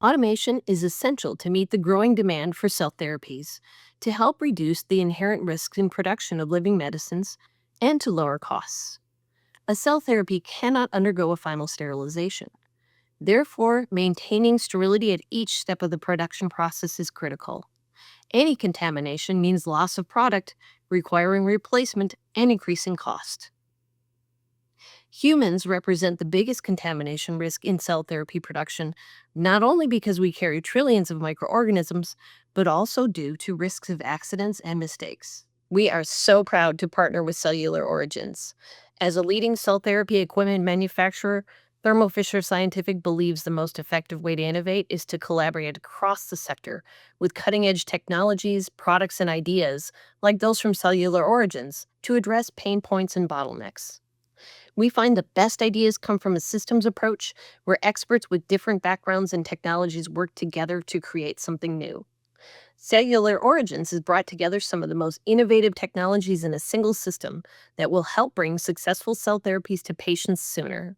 Automation is essential to meet the growing demand for cell therapies, to help reduce the inherent risks in production of living medicines, and to lower costs. A cell therapy cannot undergo a final sterilization. Therefore, maintaining sterility at each step of the production process is critical. Any contamination means loss of product, requiring replacement and increasing cost. Humans represent the biggest contamination risk in cell therapy production, not only because we carry trillions of microorganisms, but also due to risks of accidents and mistakes. We are so proud to partner with Cellular Origins. As a leading cell therapy equipment manufacturer, Thermo Fisher Scientific believes the most effective way to innovate is to collaborate across the sector with cutting edge technologies, products, and ideas, like those from Cellular Origins, to address pain points and bottlenecks. We find the best ideas come from a systems approach where experts with different backgrounds and technologies work together to create something new. Cellular Origins has brought together some of the most innovative technologies in a single system that will help bring successful cell therapies to patients sooner.